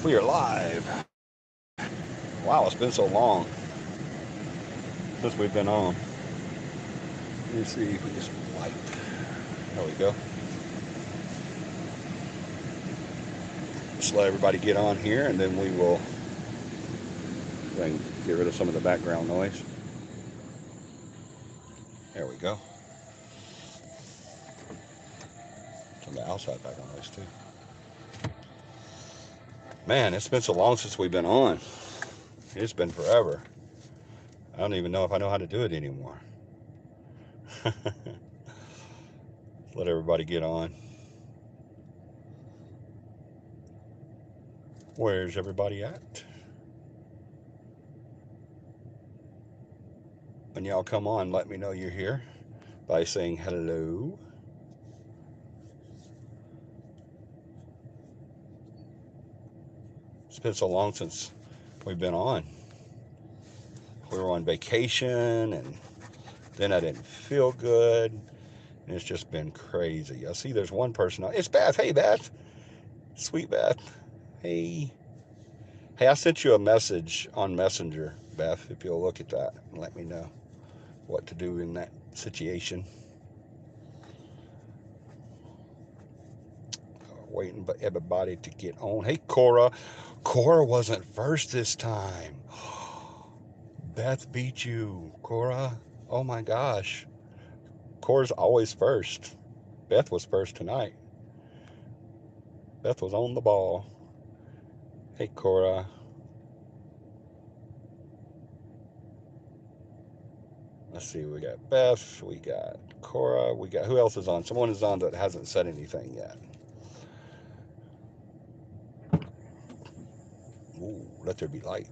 We are live. Wow, it's been so long since we've been on. Let me see if we get some light. There we go. Just let everybody get on here, and then we will then get rid of some of the background noise. There we go. Some of the outside background noise too. Man, it's been so long since we've been on. It's been forever. I don't even know if I know how to do it anymore. Let everybody get on. Where's everybody at? When y'all come on, let me know you're here by saying hello. It's been so long since we've been on. We were on vacation, and then I didn't feel good, and it's just been crazy. I see there's one person. It's Beth. Hey, Beth. Sweet Beth. Hey. Hey, I sent you a message on Messenger, Beth, if you'll look at that and let me know what to do in that situation. Waiting for everybody to get on. Hey, Cora. Cora wasn't first this time. Beth beat you, Cora. Oh my gosh. Cora's always first. Beth was first tonight. Beth was on the ball. Hey, Cora. Let's see. We got Beth. We got Cora. We got who else is on? Someone is on that hasn't said anything yet. Ooh, let there be light.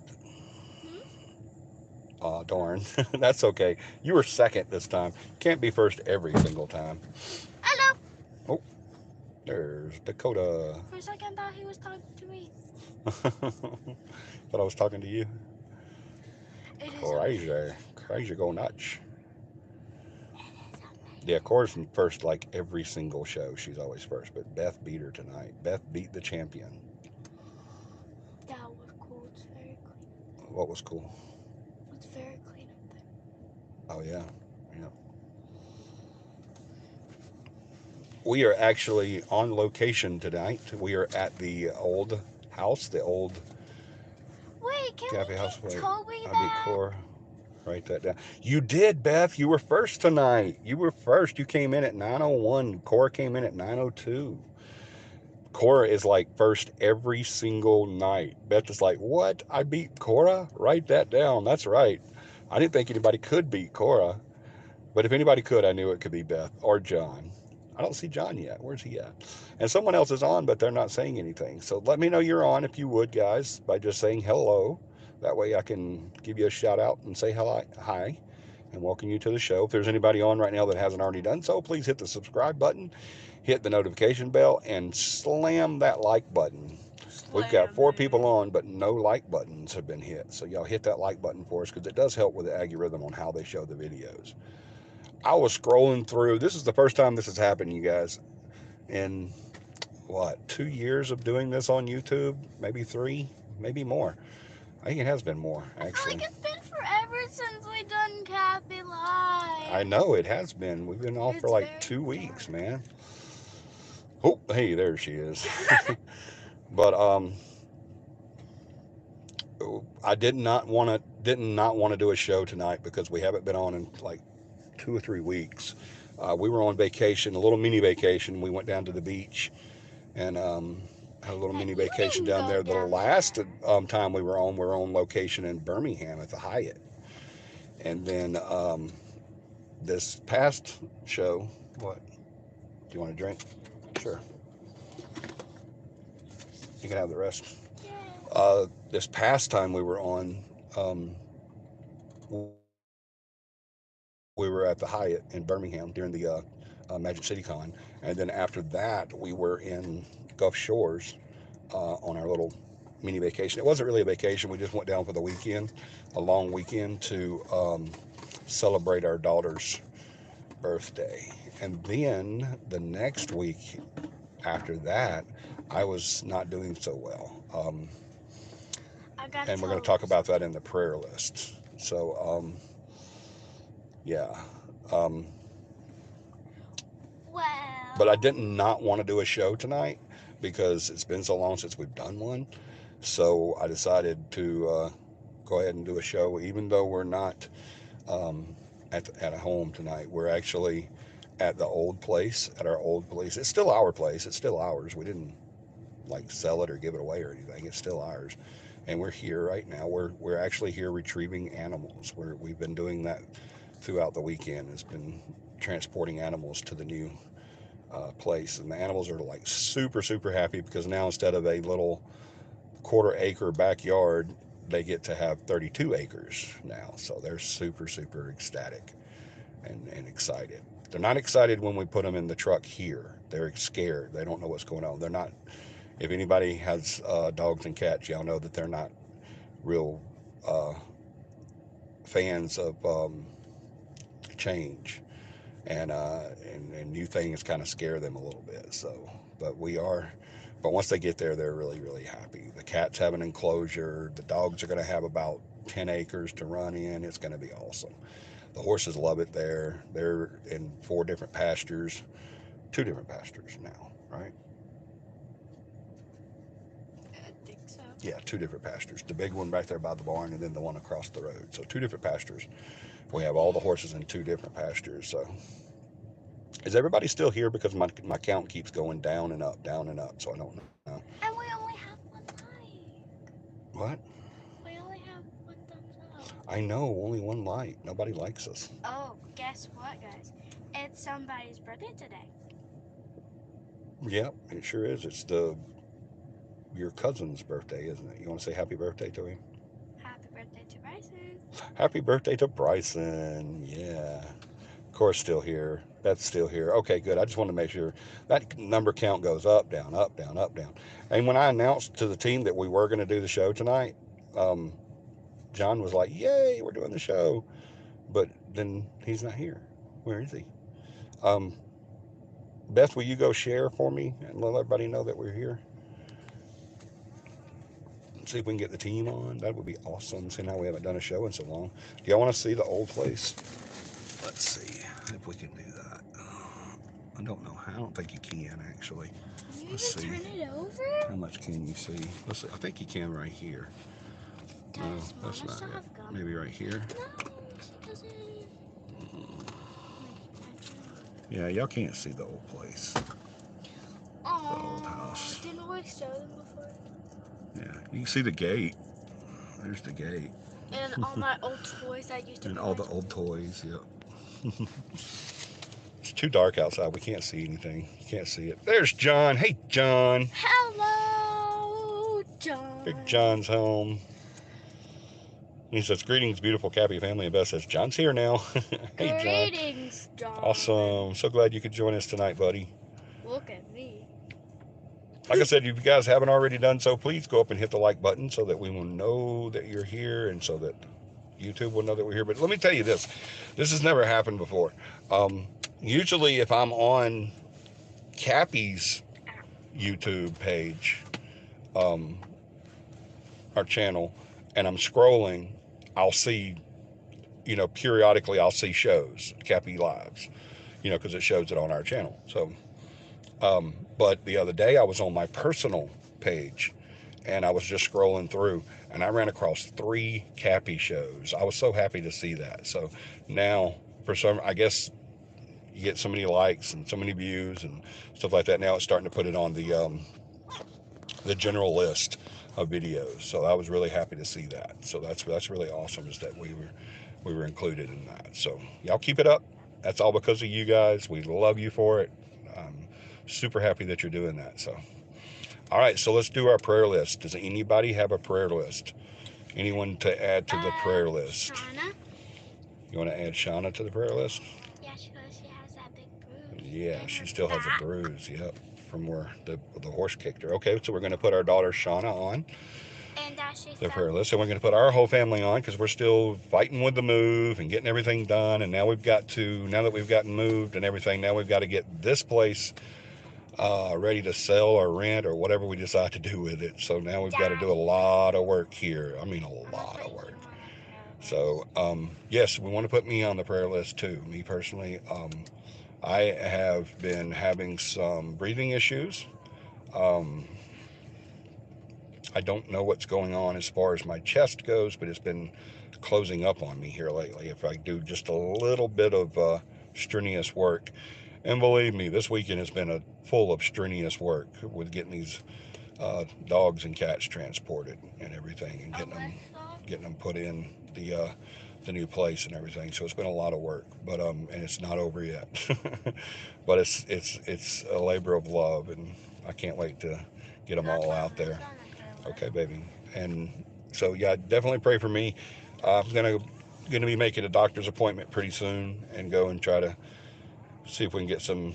Oh, darn. That's okay. You were second this time. Can't be first every single time. Hello. Oh, there's Dakota. For a second, I thought he was talking to me. Thought I was talking to you. It is Crazy. Crazy go nuts. Yeah, Cora's first like every single show. She's always first. But Beth beat her tonight. Beth beat the champion. That was cool. It's very clean. What was cool? It's very clean up there. Oh, yeah. Yeah. We are actually on location tonight. We are at the old house, the old Wait, can we CAPI house. get Wait, Toby I beat back? Cora. Write that down. You did, Beth. You were first tonight. You were first. You came in at 9:01. Cora came in at 9:02. Cora is like first every single night. Beth is like, what? I beat Cora? Write that down. That's right. I didn't think anybody could beat Cora. But if anybody could, I knew it could be Beth or John. I don't see John yet. Where's he at? And someone else is on, but they're not saying anything. So let me know you're on if you would, guys, by just saying hello. That way I can give you a shout out and say hi and welcome you to the show. If there's anybody on right now that hasn't already done so, please hit the subscribe button, hit the notification bell, and slam that like button. We've got 4 people on, but no like buttons have been hit. So y'all hit that like button for us because it does help with the algorithm on how they show the videos. I was scrolling through. This is the first time this has happened, you guys, in what, 2 years of doing this on YouTube? Maybe 3, maybe more. I think it has been more, I feel like actually. it's been forever since we done CAPI I Live. know it has been. We've been off for It's like very 2 weeks, dark. man. Oh, hey, there she is. But I did not want to do a show tonight because we haven't been on in like 2 or 3 weeks. We were on vacation, a little mini vacation. We went down to the beach and had a little Hey, mini you vacation didn't down go there. The down last there. time we were on location in Birmingham at the Hyatt. And then this past show, what? Do you want a drink? Sure. You can have the rest. Yeah. This past time we were on, we were at the Hyatt in Birmingham during the Magic City Con. And then after that, we were in Gulf Shores on our little mini vacation. It wasn't really a vacation. We just went down for the weekend, a long weekend to celebrate our daughter's birthday. And then the next week after that, I was not doing so well. I gotta And we're going tell to you talk about that something. in the prayer list. So, yeah. Um, but I Well, didn't not want to do a show tonight because it's been so long since we've done one. So I decided to go ahead and do a show, even though we're not um, at a home tonight. We're actually at the old place, at our old place. It's still our place. It's still ours. We didn't like sell it or give it away or anything. It's still ours, and we're here right now. We're actually here retrieving animals. We've been doing that throughout the weekend. It's been transporting animals to the new place, and the animals are like super happy because now instead of a little quarter-acre backyard, they get to have 32 acres now. So they're super ecstatic and excited. They're not excited when we put them in the truck here. They're scared. They don't know what's going on. They're not. If anybody has dogs and cats, y'all know that they're not real uh, fans of change, and new things kind of scare them a little bit. So, but we are. But once they get there, they're really happy. The cats have an enclosure. The dogs are going to have about 10 acres to run in. It's going to be awesome. The horses love it there. They're in 4 different pastures, 2 different pastures now, right? I think so. Yeah, 2 different pastures. The big one right there by the barn, and then the one across the road. So 2 different pastures. We But have all the then, horses in 2 different pastures. So is everybody still here? Because my count keeps going down and up, down and up. So I don't know. and we only have one like. What? We only have one thumbs up. I know, only one like. Nobody likes us. Oh, guess what, guys? It's somebody's birthday today. Yep, it sure is. It's the your cousin's birthday, isn't it? You want to say happy birthday to him? Happy birthday to Bryson. Happy birthday to Bryson. Yeah. Of course, still here. That's still here. Okay, good. I just want to make sure that number count goes up, down, up, down, up, down. And when I announced to the team that we were going to do the show tonight, um, John was like, "Yay, we're doing the show!" But then he's not here. Where is he? Um, Beth, will you go share for me and let everybody know that we're here? See if we can get the team on. That would be awesome. Seeing how we haven't done a show in so long. Do y'all want to see the old place? Let's see if we can do that. I don't know how. I don't think you can actually. Can you Let's even see. turn it over? How much can you see? Let's see. I think you can right here. No, Does that's Mama not still it. have gum? Maybe right here. No, she doesn't. Yeah, y'all can't see the old place, the old Oh, house. didn't we show them before? Yeah, you can see the gate. There's the gate. And all my old toys that used to And be all my the old toys. toys. Yep. It's too dark outside. We can't see anything. You can't see it. There's John. Hey, John. Hello, Big John. John's home. He says, "Greetings, beautiful Cappy family." And Beth says, "John's here now." Hey, John. Greetings, John. Awesome. So glad you could join us tonight, buddy. Look at me. Like I said, if you guys haven't already done so, please go up and hit the like button so that we will know that you're here and so that YouTube will know that we're here. But let me tell you this, this has never happened before. Um, Usually, if I'm on Cappy's YouTube page, um, our channel, and I'm scrolling, I'll see, periodically I'll see shows, Cappy Lives, because it shows it on our channel. So, but the other day I was on my personal page and I was just scrolling through and I ran across 3 Cappy shows. I was so happy to see that. So now, for some, I guess you get so many likes and so many views and stuff like that. Now it's starting to put it on the general list of videos. So I was really happy to see that. So that's really awesome is that we were included in that. So y'all keep it up. That's all because of you guys. We love you for it. I'm super happy that you're doing that. So all right, so let's do our prayer list. Does anybody have a prayer list? Anyone to add to the prayer list? Shauna. You want to add Shauna to the prayer list? Yeah, she has that big bruise Yeah, in she her still has a back. bruise. Yep, from where the horse kicked her. Okay, so we're going to put our daughter Shauna on And she the fell. prayer list, and we're going to put our whole family on because we're still fighting with the move and getting everything done. And now that we've gotten moved and everything, now we've got to get this place ready to sell or rent or whatever we decide to do with it. So now we've got to do a Daddy, lot of work here. I mean, a I'm gonna lot of put you work. on a prayer So, list. yes, we want to put me on the prayer list too. Me personally, I have been having some breathing issues. Um, I don't know what's going on as far as my chest goes, but it's been closing up on me here lately. If I do just a little bit of strenuous work, and believe me, this weekend has been full of strenuous work with getting these dogs and cats transported and everything, and Alexa, getting them put in the new place and everything. So it's been a lot of work, but and it's not over yet. But it's a labor of love, and I can't wait to get them can I all put out there. Alexa on the prayer list? Okay, baby. And so yeah, definitely pray for me. I'm gonna be making a doctor's appointment pretty soon and go and try to see if we can get some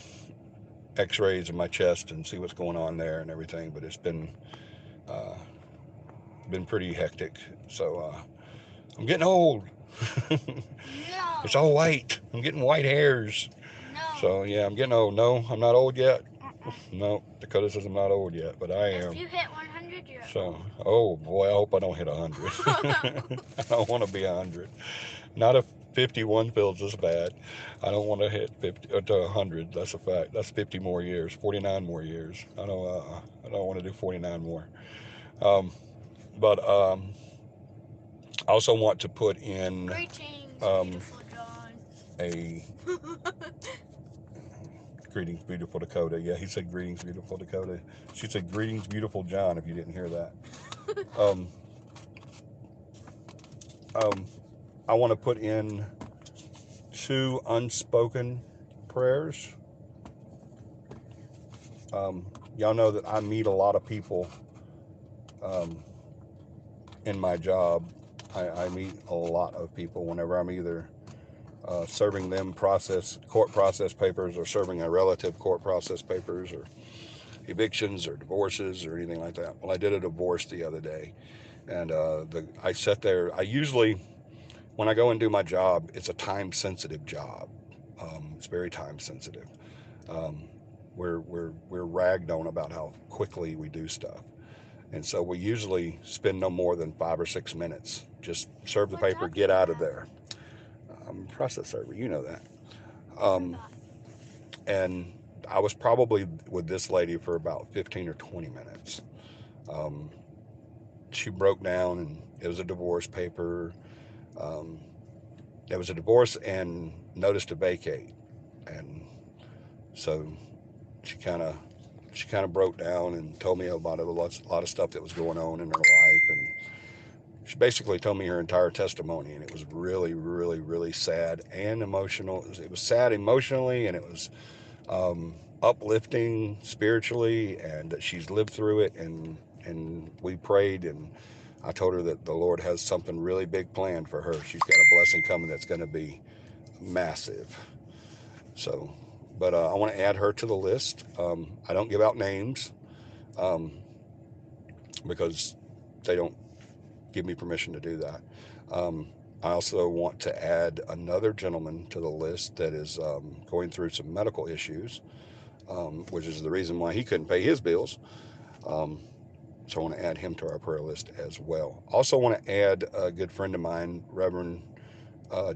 X-rays of my chest and see what's going on there and everything. But it's uh, been pretty hectic. So I'm getting old. It's No, all white. I'm getting white hairs. no. So yeah, I'm getting old. No, I'm not old yet. Uh-uh. No, Dakota says I'm not old yet, but I If am. you hit 100, you're So, old. oh boy, I hope I don't hit 100. I don't want to be 100. Not if 51 feels this bad. I don't want to hit 50 to 100. That's a fact. That's 50 more years, 49 more years. I don't want to do 49 more. Um, but I also want to put in Greetings, um, beautiful John. a greetings, beautiful Dakota. Yeah, he said greetings, beautiful Dakota. She said greetings, beautiful John. If you didn't hear that, um, um, I want to put in two unspoken prayers. Um, y'all know that I meet a lot of people um, in my job. I meet a lot of people whenever I'm either serving them court process papers or serving a relative court process papers or evictions or divorces or anything like that. Well, I did a divorce the other day, and I sat there. I usually, when I go and do my job, it's a time sensitive job. It's very time sensitive. Um, we're ragged on about how quickly we do stuff, and so we usually spend no more than 5 or 6 minutes. Just serve the What paper, job do get you out of have? there. Process server, you know that. I Um, forgot. and I was probably with this lady for about 15 or 20 minutes. Um, she broke down, and it was a divorce paper. Um, it was a divorce and notice to vacate, and so she kind of she kind of broke down and told me about a lot of stuff that was going on in her life, and she basically told me her entire testimony, and it was really, really, really sad and emotional. It was sad emotionally, and it was uplifting spiritually, and that she's lived through it, and we prayed, and I told her that the Lord has something really big planned for her. She's got a blessing coming that's going to be massive. So, but I want to add her to the list. I don't give out names um, because they don't give me permission to do that. Um, I also want to add another gentleman to the list that is going through some medical issues, which is the reason why he couldn't pay his bills. Um, so I want to add him to our prayer list as well. Also want to add a good friend of mine, Reverend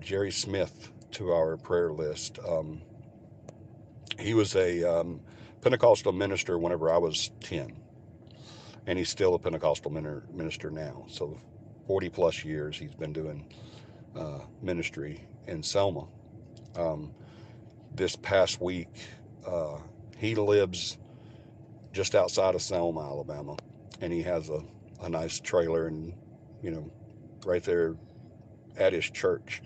Jerry Smith, to our prayer list. He was a Pentecostal minister whenever I was 10, and he's still a Pentecostal minister now. So 40 plus years he's been doing ministry in Selma. Um, this past week, uh, he lives just outside of Selma, Alabama, and he has a nice trailer, and you know, right there at his church.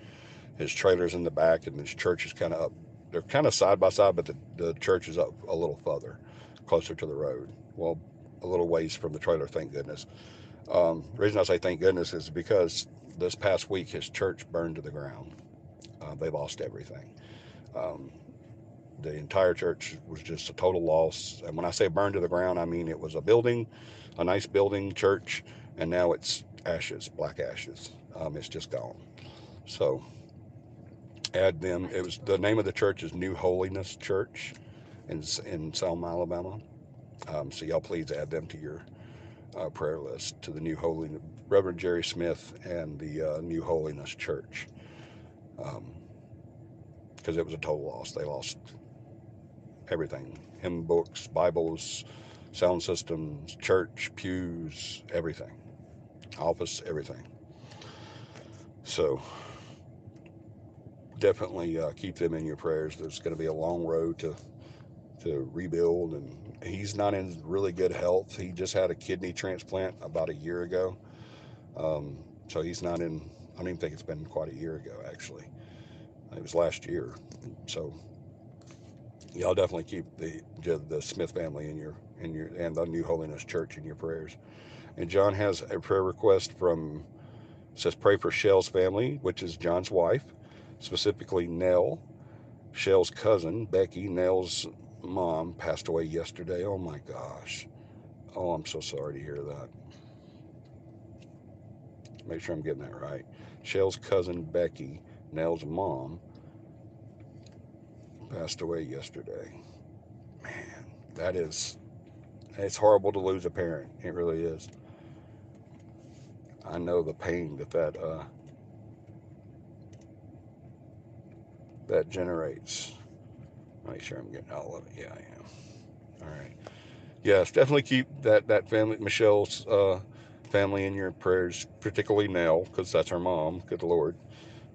His trailer's in the back, and his church is kind of up. They're kind of side by side, but the church is up a little further, closer to the road. Well, a little ways from the trailer, thank goodness. The reason I say thank goodness is because this past week his church burned to the ground. They lost everything. Um, the entire church was just a total loss. And when I say burned to the ground, I mean it was a building, a nice building, church, and now it's ashes, black ashes. It's just gone. So add them. I It can was the believe name of it. the church is New Holiness Church, in Selma, Alabama. So y'all please add them to your prayer list, to the New Holy Reverend Jerry Smith and the New Holiness Church, because it was a total loss. They lost everything: hymn books, Bibles, sound systems, church pews, everything, office, everything. So definitely keep them in your prayers. There's going to be a long road to rebuild, and he's not in really good health. He just had a kidney transplant about a year ago. So he's not in. I don't even think it's been quite a year ago, actually. It was last year. So y'all definitely keep the Smith family in your and the New Holiness Church in your prayers. And John has a prayer request from, says, pray for Shell's family, which is John's wife, specifically Nell. Shell's cousin, Becky, Nell's mom, passed away yesterday. Oh my gosh. Oh, I'm so sorry to hear that. Make sure I'm getting that right. Shell's cousin, Becky, Nell's mom, passed away yesterday. Man, that is, it's horrible to lose a parent. It really is. I know the pain that generates. Make sure I'm getting all of it. Yeah, I am. All right. Yes, definitely keep that family, Michelle's family, in your prayers, particularly Nell, because that's her mom. Good Lord.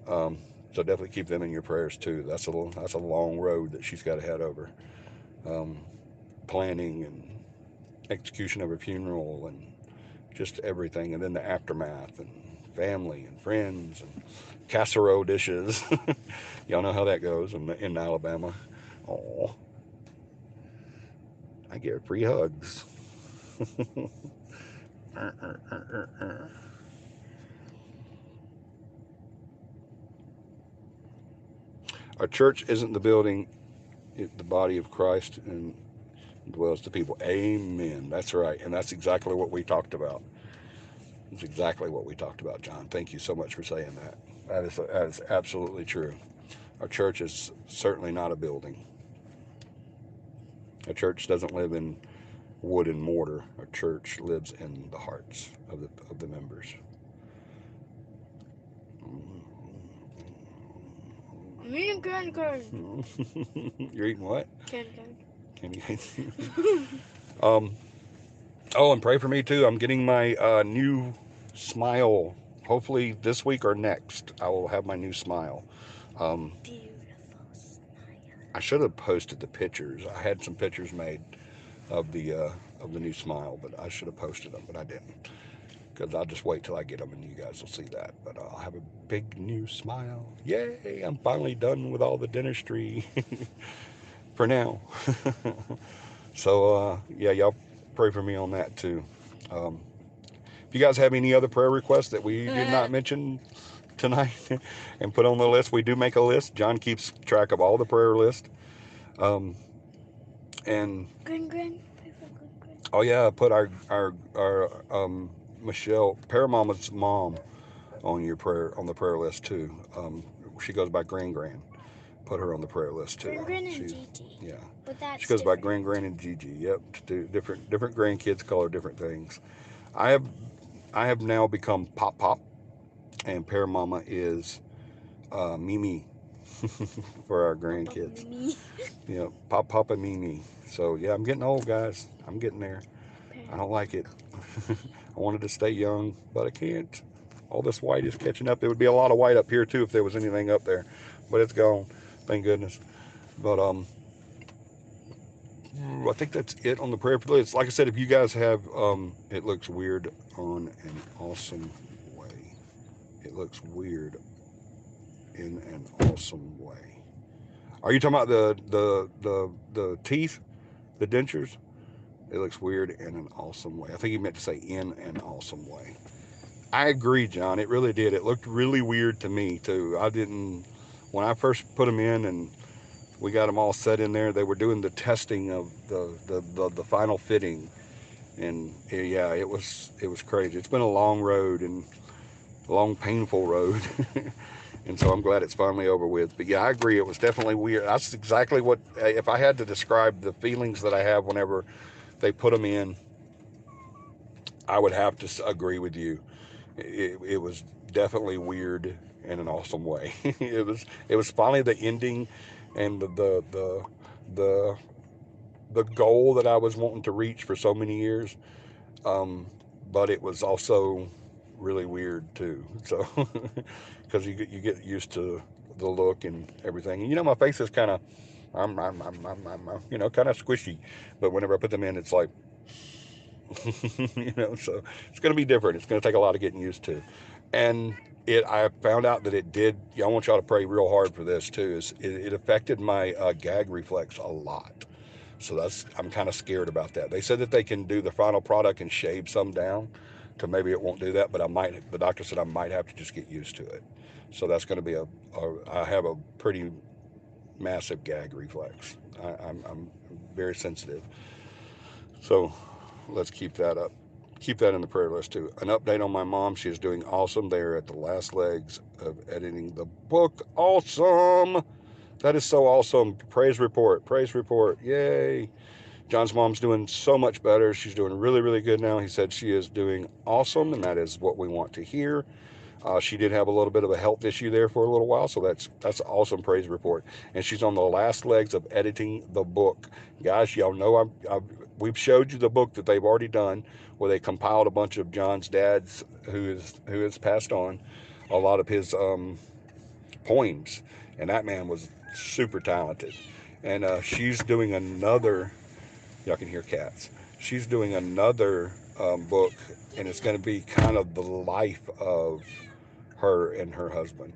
Um, so definitely keep them in your prayers too. That's a long road that she's got to head over. Um, Planning and execution of her funeral and just everything, and then the aftermath and family and friends and casserole dishes. Y'all know how that goes in Alabama. Oh, I get free hugs. Our church isn't the building, the body of Christ, and dwells the people. Amen. That's right. And that's exactly what we talked about. That's exactly what we talked about, John. Thank you so much for saying that. That is absolutely true. Our church is certainly not a building. A church doesn't live in wood and mortar. A church lives in the hearts of the members. I'm eating candy cane. You're eating what? Candy cane. Candy cane. um, Oh, and pray for me too. I'm getting my new smile. Hopefully this week or next, I will have my new smile. Um, Beautiful smile. I should have posted the pictures. I had some pictures made of the new smile, but I should have posted them, but I didn't, because I'll just wait till I get them and you guys will see that. But I'll have a big new smile. Yay! I'm finally done with all the dentistry for now. So yeah, y'all pray for me on that too. Um, If you guys have any other prayer requests that we did not mention tonight and put on the list, we do make a list. John keeps track of all the prayer list. Um, and Green, green. Pray for green, green. oh yeah, I put our Michelle Paramama's mom on the prayer list too. She goes by Grand Grand. Put her on the prayer list too. Green, green, and She's Gigi. yeah. But She that's goes by different. Grand Grand and Gigi. Yep. Different grandkids call her different things. I have I have now become Pop Pop, and Paramama is Mimi for our Papa grandkids. Mimi. Yeah, Papa Mimi. So yeah, I'm getting old, guys. I'm getting there. I don't like it. I wanted to stay young, but I can't. All this white is catching up. There would be a lot of white up here too if there was anything up there, but it's gone. Thank goodness. But I think that's it on the prayer list. Like I said, if you guys have, it looks weird on an awesome way. It looks weird in an awesome way. Are you talking about the teeth, the dentures? It looks weird in an awesome way. I think he meant to say in an awesome way. I agree, John. It really did. It looked really weird to me too. I didn't when I first put them in and we got them all set in there. They were doing the testing of the final fitting, and yeah, it was crazy. It's been a long road and a long painful road. And so I'm glad it's finally over with. But yeah, I agree. It was definitely weird. That's exactly what, if I had to describe the feelings that I have whenever they put them in, I would have to agree with you. It was definitely weird in an awesome way. It was finally the ending, and the the goal that I was wanting to reach for so many years. Um, but it was also really weird too. So because you get used to the look and everything, and my face is kind of kind of squishy, but whenever I put them in, it's like so it's going to be different. It's going to take a lot of getting used to, and I found out that it did. I want y'all to pray real hard for this too. It affected my gag reflex a lot. So I'm kind of scared about that. They said that they can do the final product and shave some down, to maybe it won't do that, but I might. The doctor said I might have to just get used to it. So that's going to be I have a pretty massive gag reflex. I'm very sensitive. So let's keep that up. Keep that in the prayer list too. An update on my mom. She is doing awesome. They are at the last legs of editing the book. Awesome. That is so awesome. Praise report. Praise report. Yay. John's mom's doing so much better. She's doing really, really good now. He said she is doing awesome, and that is what we want to hear. She did have a little bit of a health issue there for a little while, so that's an awesome praise report. And she's on the last legs of editing the book. Guys, y'all know we've showed you the book that they've already done, where they compiled a bunch of John's dad's who has passed on, a lot of his poems, and that man was super talented. And she's doing another. Y'all can hear cats. She's doing another book, and it's going to be kind of the life of her and her husband.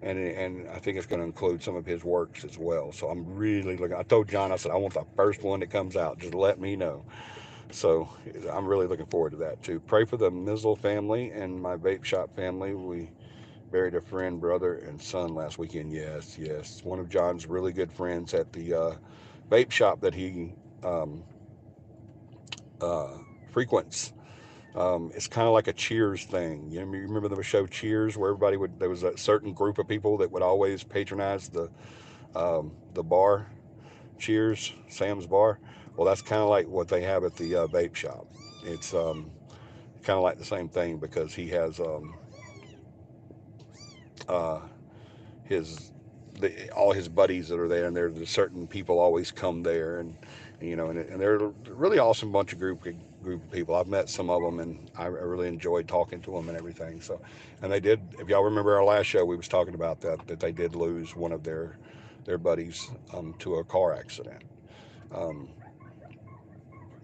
And I think it's going to include some of his works as well. So I'm really looking. I told John, I said, I want the first one that comes out. Just let me know. So I'm really looking forward to that too. Pray for the Mizzle family and my vape shop family. We buried a friend, brother, and son last weekend. Yes, yes. One of John's really good friends at the vape shop that he um, uh, frequents. It's kind of like a Cheers thing. You remember the show Cheers, where there was a certain group of people that would always patronize the bar, Cheers, Sam's Bar. Well, that's kind of like what they have at the vape shop. It's kind of like the same thing, because he has uh, his all his buddies that are there, and there's certain people always come there, and they're a really awesome bunch of group of people. I've met some of them, and I really enjoyed talking to them and everything. So, and they did. If y'all remember our last show, we was talking about that they did lose one of their buddies to a car accident. Um,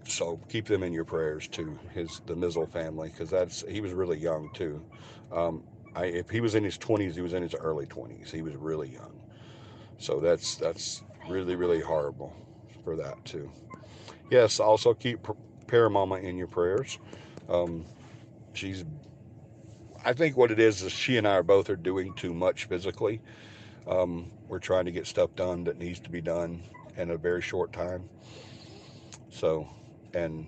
so keep them in your prayers too. The Mizzle family, because he was really young too. Um, if he was in his 20s, he was in his early 20s. He was really young. So that's really, really horrible for that too. Yes, also keep Paramama in your prayers. Um, she's I think what it is she and I are both are doing too much physically. We're trying to get stuff done that needs to be done in a very short time. So, and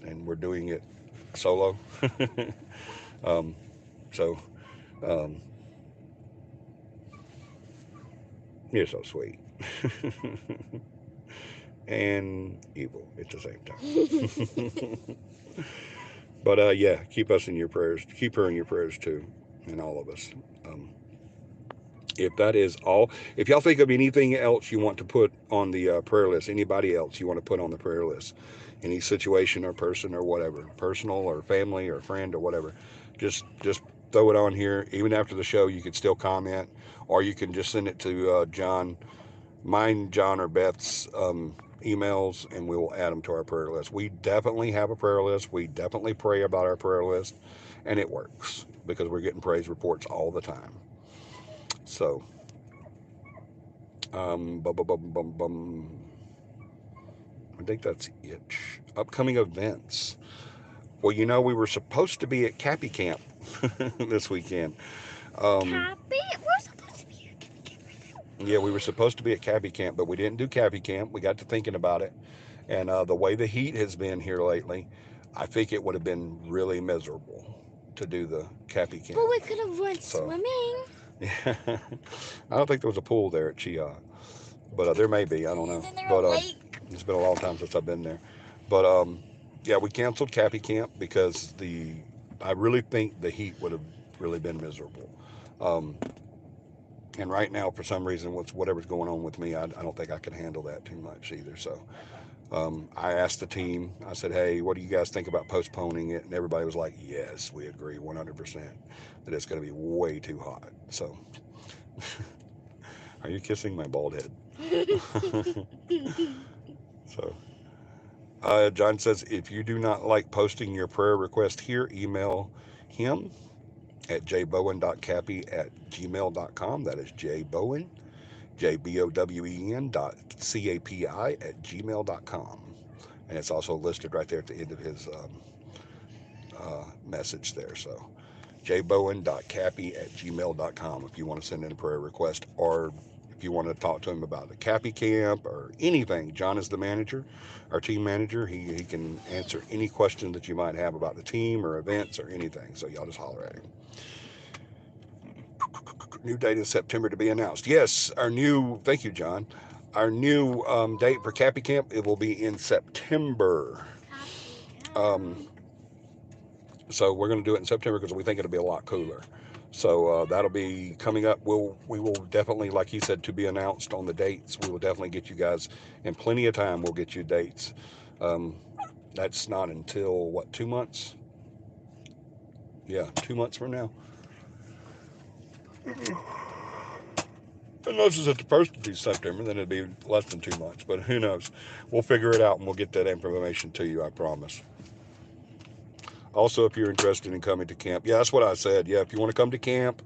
and we're doing it solo. um, so um, you're so sweet. And evil at the same time. But yeah, keep us in your prayers. Keep her in your prayers too, and all of us. Um, if that is all, if y'all think of anything else you want to put on the prayer list, anybody else you want to put on the prayer list, any situation or person or whatever, personal or family or friend or whatever, just throw it on here. Even after the show, you could still comment, or you can just send it to John, mine, John, or Beth's emails, and we will add them to our prayer list. We definitely have a prayer list. We definitely pray about our prayer list, and it works because we're getting praise reports all the time. So, bum, bum, bum, bum, bum. I think that's it. Upcoming events. Well, we were supposed to be at CAPI camp this weekend. Um, Cappy? We're supposed to be here. yeah, we were supposed to be at CAPI camp, but we didn't do CAPI camp. We got to thinking about it. And the way the heat has been here lately, I think it would have been really miserable to do the CAPI But camp. we could have went So, swimming. Yeah. I don't think there was a pool there at Chia, but there may be. I don't know. Isn't there a But lake? it's been a long time since I've been there. But yeah, we canceled Cappy Camp because I really think the heat would have really been miserable. Um, and right now, for some reason, whatever's going on with me, I don't think I can handle that too much either. So I asked the team. I said, "Hey, what do you guys think about postponing it?" And everybody was like, "Yes, we agree 100% that it's going to be way too hot." So, are you kissing my bald head? So, John says, if you do not like posting your prayer request here, email him at jbowen.cappy@gmail.com. That is jbowen, jbowen .capi@gmail.com. And it's also listed right there at the end of his message there. So jbowen.cappy@gmail.com if you want to send in a prayer request, or if you want to talk to him about the Cappy Camp or anything. John is the manager, our team manager. He can answer any question that you might have about the team or events or anything. So y'all just holler at him. New date in September to be announced. Yes, thank you, John. Our new date for Cappy Camp, it will be in September. Happy Um, camp. So we're going to do it in September because we think it'll be a lot cooler. So that'll be coming up. We will definitely, like you said, to be announced on the dates. We will definitely get you guys in plenty of time. We'll get you dates. Um, that's not until what, 2 months? Yeah, 2 months from now. Unless it's at the first of September, then it'd be less than 2 months. But who knows? We'll figure it out and we'll get that information to you. I promise. Also, if you're interested in coming to camp, yeah, that's what I said. Yeah, if you want to come to camp,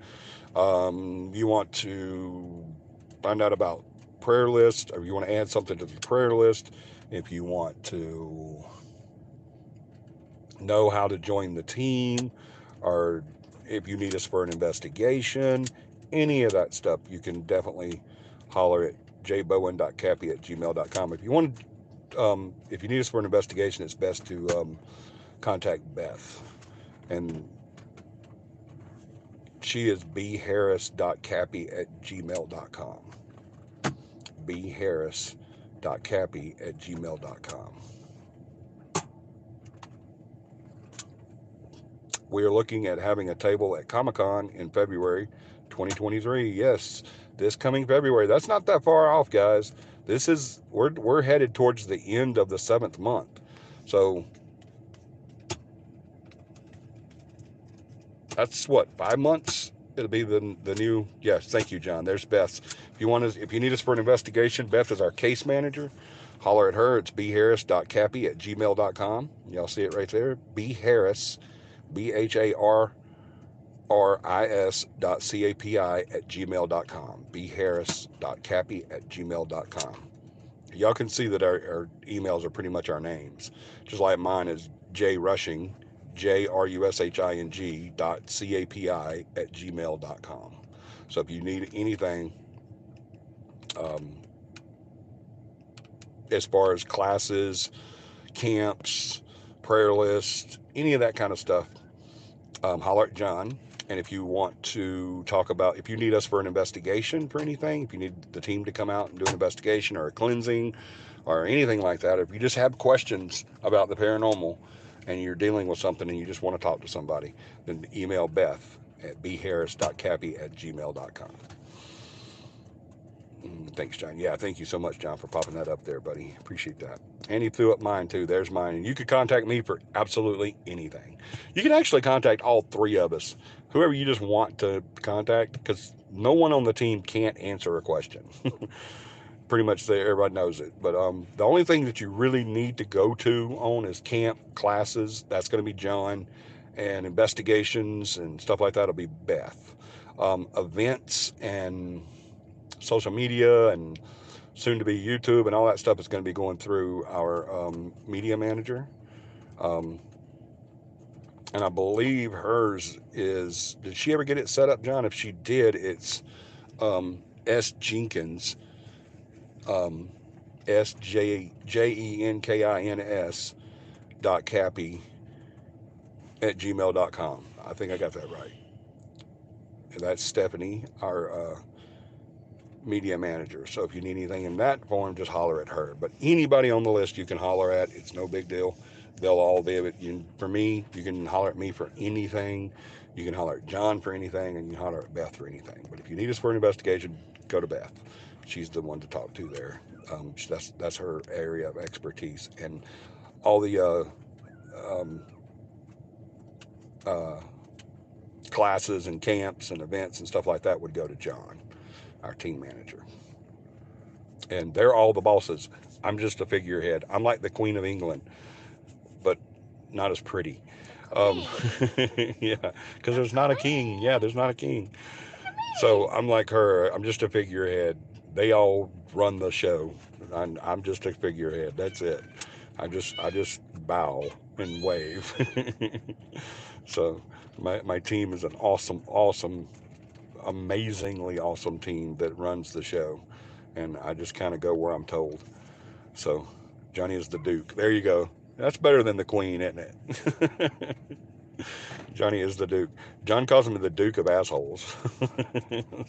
you want to find out about prayer list, or you want to add something to the prayer list, if you want to know how to join the team, or if you need us for an investigation, any of that stuff, you can definitely holler at jbowen.cappy@gmail.com. If you need us for an investigation, it's best to contact Beth, and she is bharris.cappy@gmail.com. bharris.cappy@gmail.com. We are looking at having a table at Comic Con in February 2023. Yes, this coming February. That's not that far off, guys. We're headed towards the end of the 7th month. So that's what, 5 months. It'll be the new. Yes, thank you, John. There's Beth. If you need us for an investigation, Beth is our case manager. Holler at her. It's bharris.cappy@gmail.com. Y'all see it right there. Bharris, BHARRIS.CAPI@gmail.com. bharris.cappy@gmail.com. Y'all can see that our emails are pretty much our names. Just like mine is jrushing, JRUSHING .CAPI@gmail.com. So if you need anything um, as far as classes, camps, prayer lists, any of that kind of stuff, holler at John. And if you want to talk about, if you need us for an investigation for anything, if you need the team to come out and do an investigation or a cleansing or anything like that, if you just have questions about the paranormal and you're dealing with something and you just want to talk to somebody, then email Beth at bharris.cappy@gmail.com. Thanks, John. Yeah, thank you so much, John, for popping that up there, buddy. Appreciate that. And he threw up mine too. There's mine. And you could contact me for absolutely anything. You can actually contact all three of us, whoever you just want to contact, because no one on the team can't answer a question. Pretty much everybody knows it. But the only thing that you really need to go to on is camp classes. That's going to be John, and investigations and stuff like that will be Beth. Events and social media and soon to be YouTube and all that stuff is going to be going through our media manager. Um, and I believe hers is, did she ever get it set up, John? If she did, it's S. Jenkins, um, SJENKINS .cappy @gmail.com. I think I got that right. That's Stephanie, our media manager. So if you need anything in that form, just holler at her. But anybody on the list you can holler at. It's no big deal. They'll all be it. For me, you can holler at me for anything. You can holler at John for anything, and you can holler at Beth for anything. But if you need us for an investigation, go to Beth. She's the one to talk to there. That's her area of expertise, and all the um, uh, classes and camps and events and stuff like that would go to John, our team manager. And they're all the bosses. I'm just a figurehead. I'm like the Queen of England, but not as pretty. The Um, queen. yeah, because The there's not a king. Yeah, queen. there's not a king. The So queen. I'm like her. I'm just a figurehead. They all run the show. I'm just a figurehead. That's it. I just bow and wave. So my team is an awesome, awesome, amazingly awesome team that runs the show, and I just kind of go where I'm told. So Johnny is the Duke. There you go. That's better than the Queen, isn't it? Johnny is the Duke. John calls me the Duke of assholes.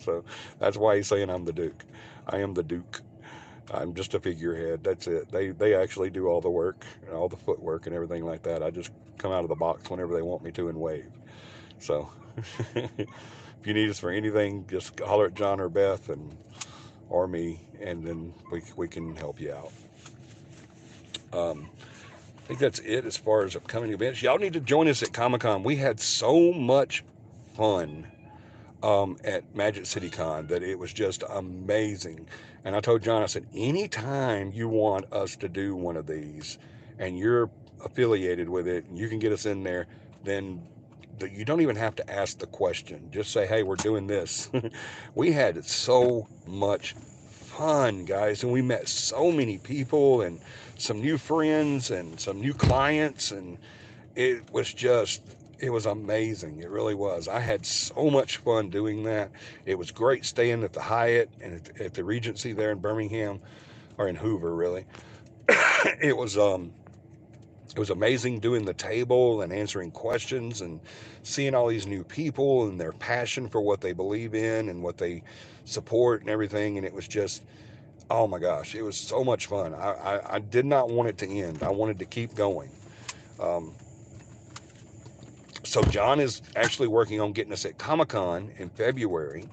So that's why he's saying I'm the Duke. I am the Duke. I'm just a figurehead. That's it. They actually do all the work, all the footwork and everything like that. I just come out of the box whenever they want me to and wave. So if you need us for anything, just holler at John or Beth and or me, and then we can help you out. I think that's it as far as upcoming events. Y'all need to join us at Comic Con. We had so much fun at Magic City Con that it was just amazing. And I told John, I said, anytime you want us to do one of these and you're affiliated with it and you can get us in there, then you don't even have to ask the question. Just say, hey, we're doing this. We had so much fun, guys, and we met so many people and some new friends and some new clients, and it was just it was amazing. It really was. I had so much fun doing that. It was great staying at the Hyatt and at the Regency there in Birmingham, or in Hoover really. it was um it was amazing doing the table and answering questions and seeing all these new people and their passion for what they believe in and what they support and everything. And it was just, oh my gosh, it was so much fun. I did not want it to end. I wanted to keep going. Um, so John is actually working on getting us at Comic Con in February.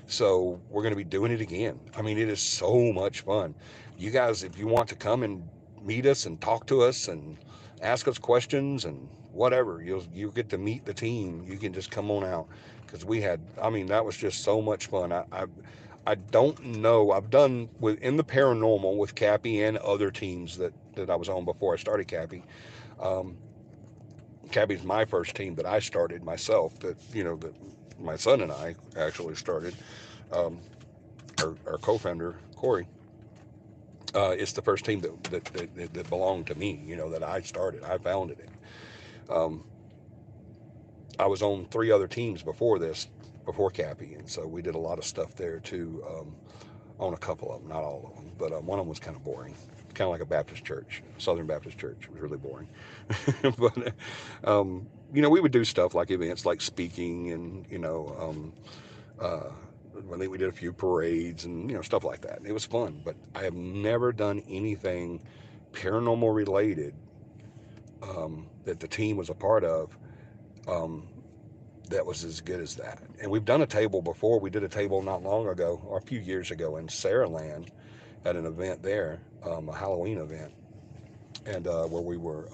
So we're going to be doing it again. I mean, it is so much fun. You guys, if you want to come and meet us and talk to us and ask us questions and whatever, you'll get to meet the team. You can just come on out because we had. I mean, that was just so much fun. I don't know. I've done with in the paranormal with CAPI and other teams that I was on before I started CAPI. Um, CAPI's my first team that I started myself. That my son and I actually started. Um, our co-founder Corey. It's the first team that belonged to me. That I started. I founded it. Um, I was on three other teams before this, before CAPI, and so we did a lot of stuff there too. On a couple of them, not all of them, but one of them was kind of boring, kind of like a Baptist church, Southern Baptist church. It was really boring. But we would do stuff like events, like speaking, and uh, I think we did a few parades and stuff like that. It was fun, but I have never done anything paranormal related that the team was a part of. Um, that was as good as that. And we've done a table before. We did a table not long ago, or a few years ago, in Saraland at an event there, a Halloween event, and where we were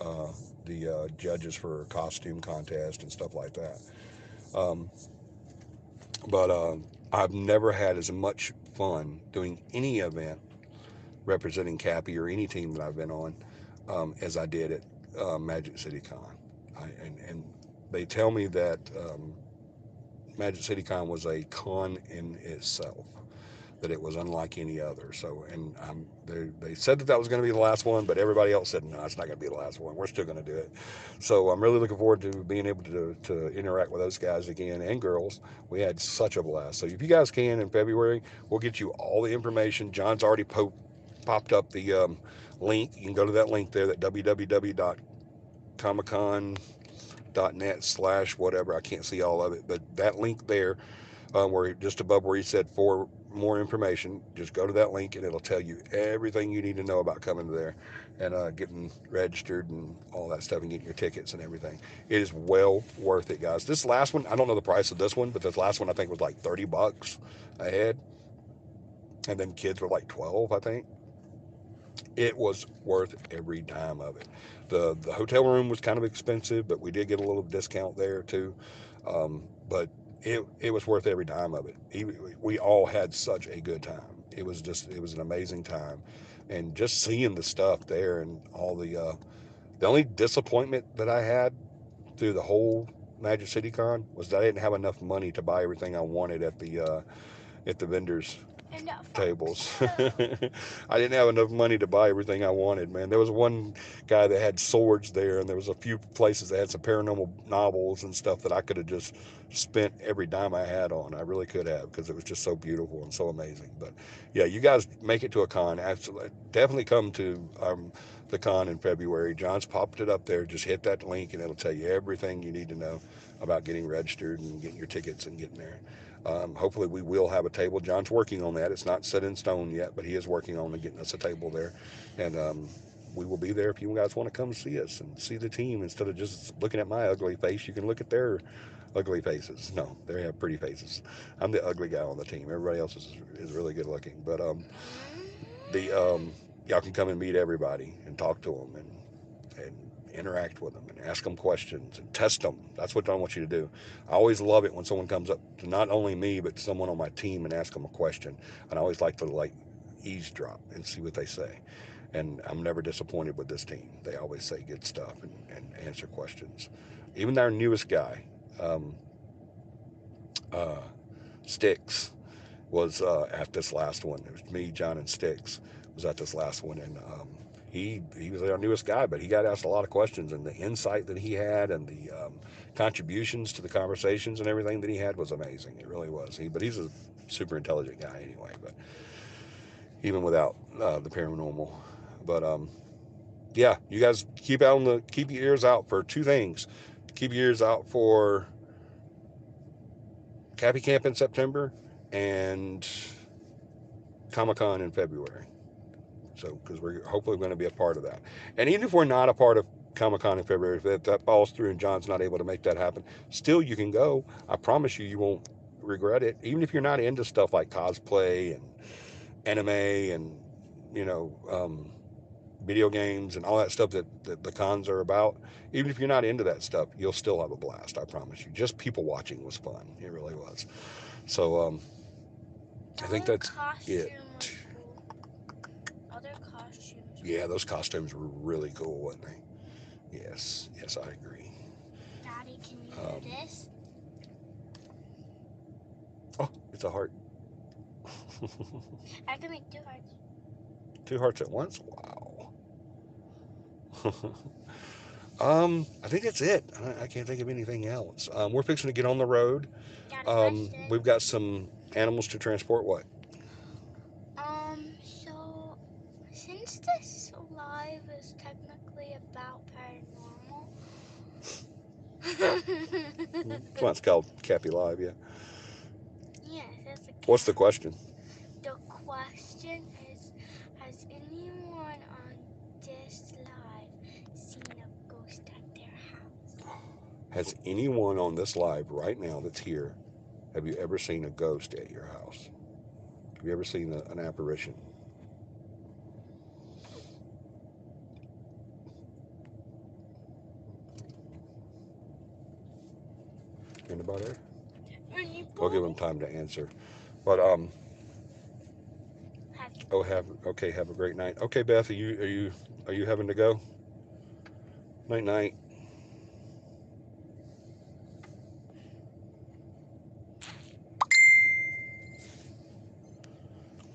the judges for a costume contest and stuff like that. Um, but I've never had as much fun doing any event representing Cappy or any team that I've been on as I did at Magic City Con. And they tell me that Magic City Con was a con in itself, that it was unlike any other. So, and they said that was going to be the last one, but everybody else said, no, it's not going to be the last one. We're still going to do it. So I'm really looking forward to being able to interact with those guys again and girls. We had such a blast. So if you guys can in February, we'll get you all the information. John's already popped up the link. You can go to that link there, that www.comiccon.net/whatever. I can't see all of it, but that link there where just above where he said for more information, just go to that link and it'll tell you everything you need to know about coming to there and getting registered and all that stuff and getting your tickets and everything. It is well worth it, guys. This last one, I don't know the price of this one, but this last one I think was like $30 a head, and then kids were like 12, I think. It was worth every dime of it. The hotel room was kind of expensive, but we did get a little discount there too. But it was worth every dime of it. We all had such a good time. It was an amazing time, and just seeing the stuff there and all the only disappointment that I had through the whole Magic City Con was that I didn't have enough money to buy everything I wanted at the vendors And that fox tables. too. I didn't have enough money to buy everything I wanted, man. There was one guy that had swords there, and there was a few places that had some paranormal novels and stuff that I could have just spent every dime I had on. I really could have because it was just so beautiful and so amazing. But yeah, you guys make it to a con. Absolutely, definitely come to the con in February. John's popped it up there. Just hit that link, and it'll tell you everything you need to know about getting registered and getting your tickets and getting there. Hopefully, we will have a table. John's working on that. It's not set in stone yet, but he is working on getting us a table there. And we will be there if you guys want to come see us and see the team instead of just looking at my ugly face. You can look at their ugly faces. No, they have pretty faces. I'm the ugly guy on the team. Everybody else is really good looking. But the y'all can come and meet everybody and talk to them and interact with them and ask them questions and test them. That's what I want you to do. I always love it when someone comes up to not only me but someone on my team and ask them a question. And I always like to eavesdrop and see what they say. And I'm never disappointed with this team. They always say good stuff and answer questions. Even our newest guy, um, uh, Sticks, was at this last one. It was me, John, and Sticks was at this last one, and he was our newest guy, but he got asked a lot of questions, and the insight that he had and the contributions to the conversations and everything that he had was amazing. It really was. But he's a super intelligent guy anyway. But even without the paranormal, but yeah, you guys keep your ears out for two things. Keep your ears out for Cappy Camp in September and Comic Con in February. So, because we're hopefully going to be a part of that. And even if we're not a part of Comic Con in February, if that falls through and John's not able to make that happen, still you can go. I promise you, you won't regret it. Even if you're not into stuff like cosplay and anime and, you know, video games and all that stuff that the cons are about, even if you're not into that stuff, you'll still have a blast. I promise you. Just people watching was fun. It really was. So, The I think whole that's it. costume was cool. Other costumes were Yeah, those cool. costumes were really cool, weren't they? Yes, yes, I agree. Daddy, can you do Um, this? oh, it's a heart. I can make two hearts. Two hearts at once? Wow. I think that's it. I can't think of anything else. We're fixing to get on the road. Got a question. We've got some animals to transport. What? So since this live is technically about paranormal, That's why it's called Cappy Live, yeah. yes, that's a What's the cat. question? The question is, has anyone on this live seen a ghost at their house? Has anyone on this live right now that's here, have you ever seen a ghost at your house? Have you ever seen an apparition? Anybody? We'll give them Anybody? time to answer. But Have a oh, good have a great night. Okay, Beth, are you having to go? Night night.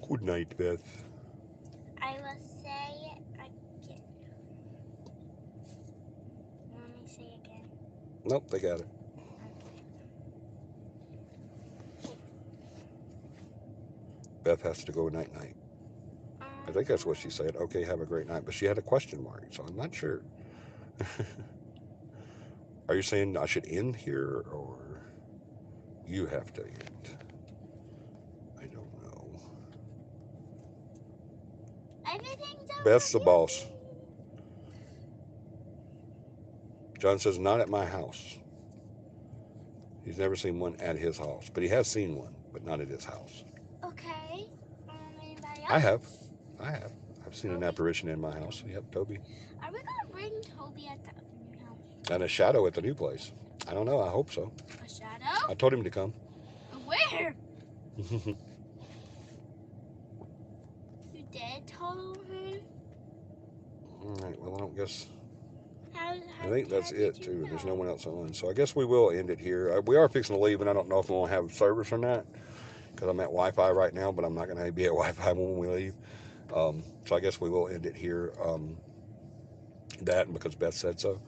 Good night, Beth. I will say it again. Let me say again. Nope, they got it. Okay. Beth has to go night night. I think that's what she Um, said. Okay, have a great night. But she had a question mark, so I'm not sure. Are you saying I should end here or you have to end? Everything's Beth's the over here. boss. John says, not at my house. He's never seen one at his house, but he has seen one, but not at his house. Okay. Anybody I else? have. I have. I've seen an Toby? apparition in my house. Yep, Toby. Are we gonna bring Toby at the new house? And a shadow at the new place. I don't know. I hope so. A shadow? I told him to come. Where? You did tell him? All right. Well, I don't guess. How, I how, think how that's did it you too. There's no know? one else on. So I guess we will end it here. We are fixing to leave, and I don't know if we'll have service or not because I'm at Wi-Fi right now. But I'm not going to be at Wi-Fi when we leave. So I guess we will end it here. That and because Beth said so.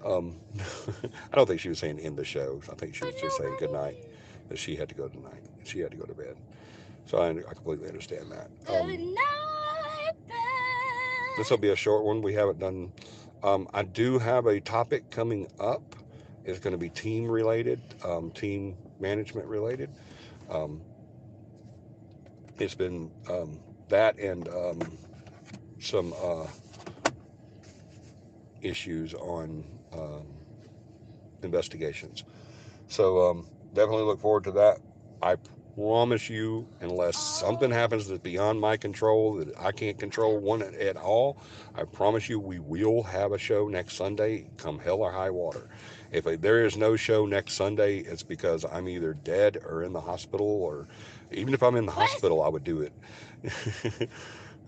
Um, I don't think she was saying end the show. I think she But was just saying good night. nobody. That she had to go tonight. She had to go to bed. So I completely understand that. Good night, This will Beth. be a short one. We haven't done. I do have a topic coming up. It's going to be team related, team management related. Um, it's been that and some issues on investigations. So definitely look forward to that. I promise you, unless something Oh, happens that's beyond my control, that I can't control one at all, I promise you we will have a show next Sunday, come hell or high water. If there is no show next Sunday, it's because I'm either dead or in the hospital, or even if I'm in the what? hospital, I would do it.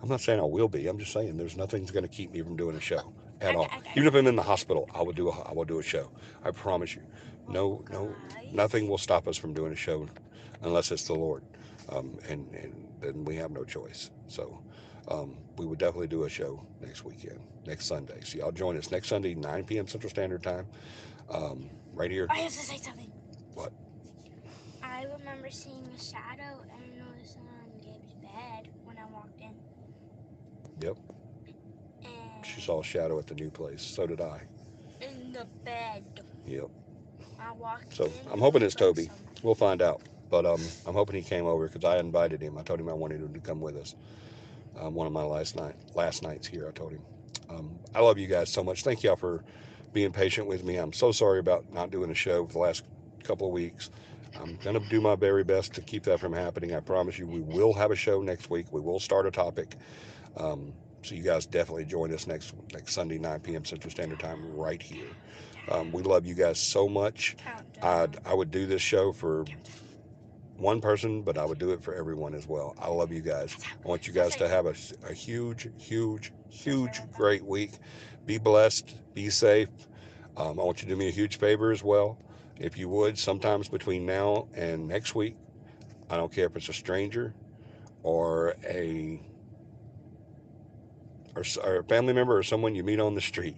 I'm not saying I will be. I'm just saying there's nothing's going to keep me from doing a show at all. Even if I'm in the hospital, I will do a show. I promise you. Well, No, guys. nothing will stop us from doing a show unless it's the Lord, and then we have no choice. So we would definitely do a show next weekend, next Sunday. So y'all join us next Sunday, 9 p.m. Central Standard Time, right here. I have to say something. What? I remember seeing a shadow and I noticed it on Gabe's bed when I walked in. Yep. She saw a And shadow at the new place. So did I. in the bed. Yep. I walked So in I'm and hoping it it's was Toby. somebody. We'll find out. But I'm hoping he came over because I invited him. I told him I wanted him to come with us. One of my last nights here. I told him. I love you guys so much. Thank y'all for being patient with me. I'm so sorry about not doing a show for the last couple of weeks. I'm gonna do my very best to keep that from happening. I promise you, we will have a show next week. We will start a topic. So you guys definitely join us next Sunday, 9 p.m. Central Standard Time, right here. We love you guys so much. Countdown. I would do this show for one person, but I would do it for everyone as well. I love you guys. I want you Still guys say to have something. a huge, huge, Still say huge, one time. great week. Be blessed. Be safe. I want you to do me a huge favor as well. If you would, sometimes between now and next week, I don't care if it's a stranger or or a family member or someone you meet on the street,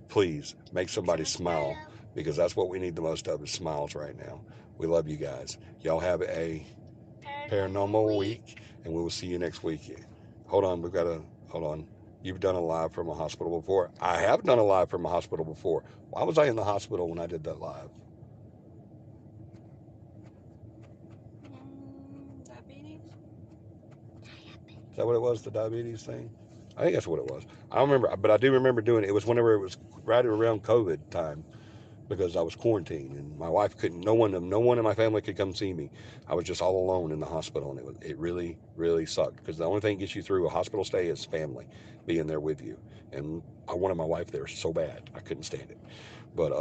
please make Make somebody someone smile smile. because that's what we need the most of is smiles right now. We love you guys. Y'all have a Paranormal paranormal week. week, and we will see you next week. Hold on, hold on. You've done a live from a hospital before. I have done a live from a hospital before. Why was I in the hospital when I did that live? Diabetes. Is that what it was? The diabetes thing? I think that's what it was. I don't remember, but I do remember doing it. It was whenever it was right around COVID time because I was quarantined and my wife couldn't. No one in my family could come see me. I was just all alone in the hospital, and it really, really sucked because the only thing that gets you through a hospital stay is family being there with you. And I wanted my wife there so bad, I couldn't stand it. But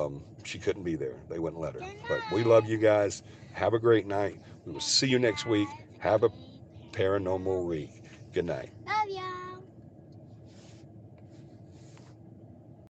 she couldn't be there. They wouldn't let her. Good But we love night. you guys. Have a great night. We will Have see you next week. Have a a paranormal paranormal week. week. Good night. Love ya.